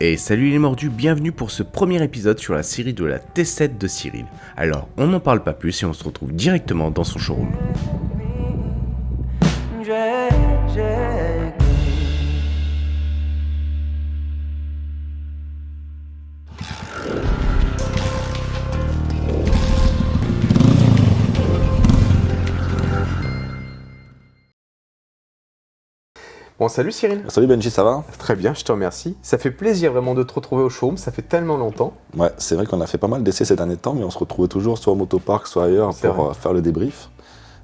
Et salut les mordus, bienvenue pour ce premier épisode sur la série de la T7 de Cyril. Alors, on n'en parle pas plus et on se retrouve directement dans son showroom. Bon, salut Cyril. Salut Benji, ça va? Très bien, je te remercie. Ça fait plaisir vraiment de te retrouver au showroom, ça fait tellement longtemps. Ouais, c'est vrai qu'on a fait pas mal d'essais ces derniers temps, mais on se retrouvait toujours soit au motopark, soit ailleurs pour faire le débrief.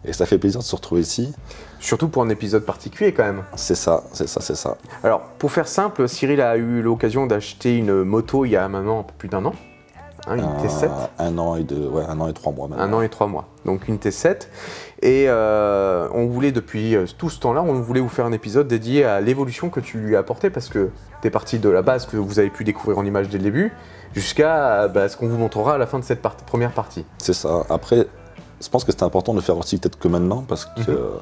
Et ça fait plaisir de se retrouver ici. Surtout pour un épisode particulier quand même. C'est ça. Alors, pour faire simple, Cyril a eu l'occasion d'acheter une moto il y a maintenant un peu plus d'un an. Une T7. Un an et 3 mois maintenant. 1 an et 3 mois. Donc une T7. Et on voulait depuis tout ce temps-là, on voulait vous faire un épisode dédié à l'évolution que tu lui as apportée parce que tu es parti de la base que vous avez pu découvrir en images dès le début jusqu'à ce qu'on vous montrera à la fin de cette première partie. C'est ça. Après, je pense que c'est important de le faire aussi peut-être que maintenant parce que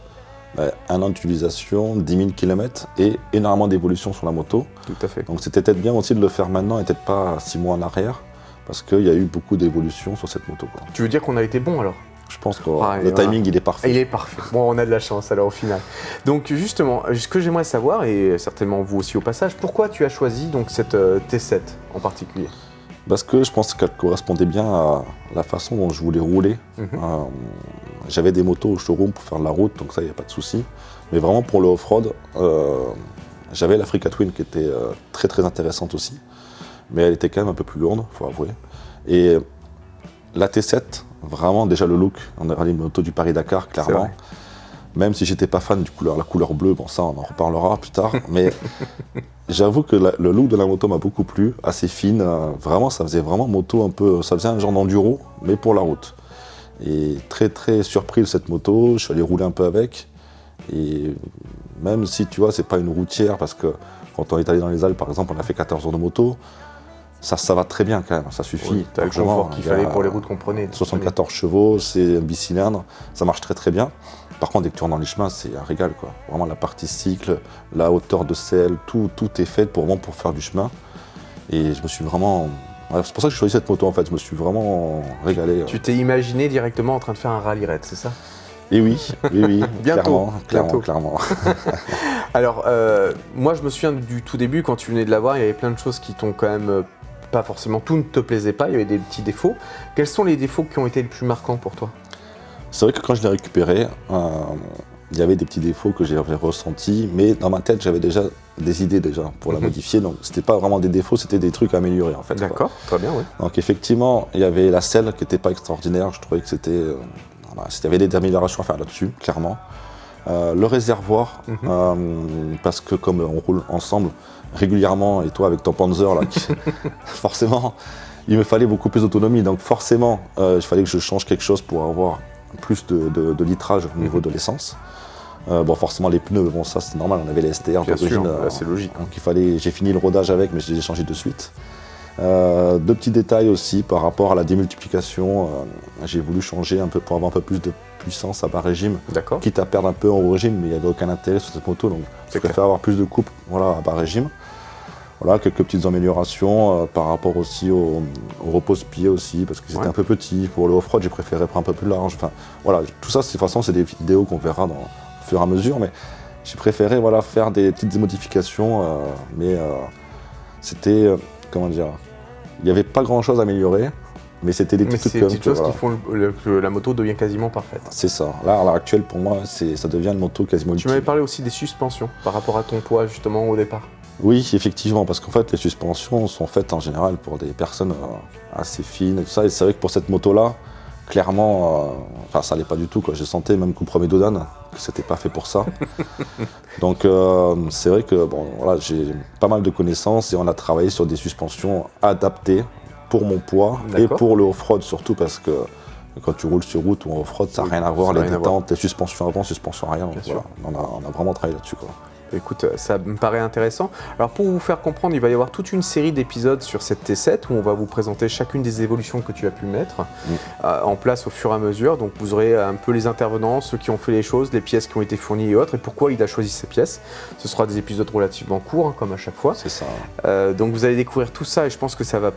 1 an d'utilisation, 10 000 km et énormément d'évolution sur la moto. Tout à fait. Donc c'était peut-être bien aussi de le faire maintenant et peut-être pas 6 mois en arrière parce qu'il y a eu beaucoup d'évolution sur cette moto. Tu veux dire qu'on a été bon alors ? Je pense que le timing, il est parfait. Il est parfait. Bon, on a de la chance alors au final. Donc justement, ce que j'aimerais savoir, et certainement vous aussi au passage, pourquoi tu as choisi donc cette T7 en particulier ? Parce que je pense qu'elle correspondait bien à la façon dont je voulais rouler. J'avais des motos au showroom pour faire de la route, donc ça, il n'y a pas de souci. Mais vraiment pour le off-road, j'avais l'Africa Twin qui était très très intéressante aussi. Mais elle était quand même un peu plus lourde, il faut avouer. Et la T7, vraiment déjà le look, on a les motos du Paris-Dakar, clairement. Même si j'étais pas fan la couleur bleue, bon ça on en reparlera plus tard. Mais j'avoue que le look de la moto m'a beaucoup plu, assez fine. Vraiment, ça faisait vraiment moto un peu, ça faisait un genre d'enduro, mais pour la route. Et très très surpris de cette moto, je suis allé rouler un peu avec. Et même si tu vois, c'est pas une routière, parce que quand on est allé dans les Alpes par exemple, on a fait 14 heures de moto. Ça va très bien quand même, ça suffit. Oui, t'as le confort qu'il fallait pour les routes qu'on prenait. 74 chevaux, c'est un bicylindre, ça marche très très bien. Par contre, dès que tu rentres dans les chemins, c'est un régal, quoi. Vraiment la partie cycle, la hauteur de selle, tout est fait pour faire du chemin. Et je me suis vraiment... C'est pour ça que j'ai choisi cette moto en fait, je me suis vraiment régalé. Tu t'es imaginé directement en train de faire un rallye raid, c'est ça ? Et oui, bientôt, clairement. Alors, moi je me souviens du tout début, quand tu venais de la voir, il y avait plein de choses qui t'ont quand même... pas forcément, tout ne te plaisait pas, il y avait des petits défauts. Quels sont les défauts qui ont été les plus marquants pour toi ? C'est vrai que quand je l'ai récupéré, il y avait des petits défauts que j'avais ressentis, mais dans ma tête j'avais déjà des idées pour la modifier, donc c'était pas vraiment des défauts, c'était des trucs à améliorer en fait. D'accord, très bien, oui. Donc effectivement, il y avait la selle qui n'était pas extraordinaire, je trouvais que c'était... il y avait des améliorations à faire là-dessus, clairement. Le réservoir, parce que comme on roule ensemble régulièrement, et toi avec ton Panzer, là, forcément, il me fallait beaucoup plus d'autonomie. Donc forcément, il fallait que je change quelque chose pour avoir plus de litrage au niveau de l'essence. Bon, forcément, les pneus, bon, ça c'est normal, on avait les STR d'origine. C'est logique. Donc j'ai fini le rodage avec, mais je les ai changés de suite. Deux petits détails aussi par rapport à la démultiplication. J'ai voulu changer un peu pour avoir un peu plus de puissance à bas régime, quitte à perdre un peu en haut régime, mais il n'y avait aucun intérêt sur cette moto, donc je préfère avoir plus de couple à bas régime. Voilà, quelques petites améliorations par rapport aussi au repose-pied aussi, parce que c'était un peu petit. Pour le off-road, j'ai préféré prendre un peu plus large. Enfin, voilà, tout ça, de toute façon, c'est des vidéos qu'on verra au fur et à mesure, mais j'ai préféré faire des petites modifications, mais c'était, comment dire, il n'y avait pas grand-chose à améliorer. Mais c'était des petites choses qui font que la moto devient quasiment parfaite. C'est ça. Là, à l'heure actuelle, pour moi, ça devient une moto quasiment ultime. Tu m'avais parlé aussi des suspensions par rapport à ton poids, justement, au départ. Oui, effectivement, parce qu'en fait, les suspensions sont faites en général pour des personnes assez fines et tout ça. Et c'est vrai que pour cette moto-là, clairement, ça n'allait pas du tout, quoi. Je sentais même qu'au premier dodan que c'était pas fait pour ça. Donc, c'est vrai que j'ai pas mal de connaissances et on a travaillé sur des suspensions adaptées pour mon poids et pour le off-road surtout, parce que quand tu roules sur route ou en off-road, ça n'a rien à voir, les détentes, les suspensions avant, suspensions arrière. Donc, on a vraiment travaillé là-dessus, quoi. Écoute, ça me paraît intéressant. Alors pour vous faire comprendre, il va y avoir toute une série d'épisodes sur cette T7 où on va vous présenter chacune des évolutions que tu as pu mettre en place au fur et à mesure. Donc vous aurez un peu les intervenants, ceux qui ont fait les choses, les pièces qui ont été fournies et autres, et pourquoi il a choisi ces pièces. Ce sera des épisodes relativement courts, hein, comme à chaque fois. C'est ça. Donc vous allez découvrir tout ça et je pense que ça va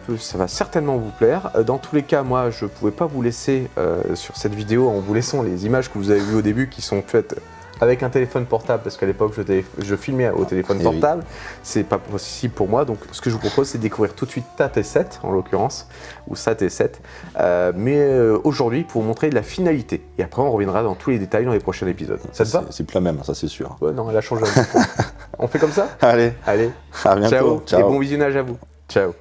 certainement vous plaire. Dans tous les cas, moi je ne pouvais pas vous laisser sur cette vidéo en vous laissant les images que vous avez vues au début qui sont faites avec un téléphone portable, parce qu'à l'époque je filmais au téléphone portable, c'est pas possible pour moi, donc ce que je vous propose c'est de découvrir tout de suite ta T7 en l'occurrence, ou sa T7, mais aujourd'hui pour vous montrer la finalité, et après on reviendra dans tous les détails dans les prochains épisodes. Ça te va ? C'est plus la même, ça c'est sûr. Ouais, non, elle a changé un peu. On fait comme ça ? Allez, Allez, à bientôt. ciao, et bon visionnage à vous. Ciao.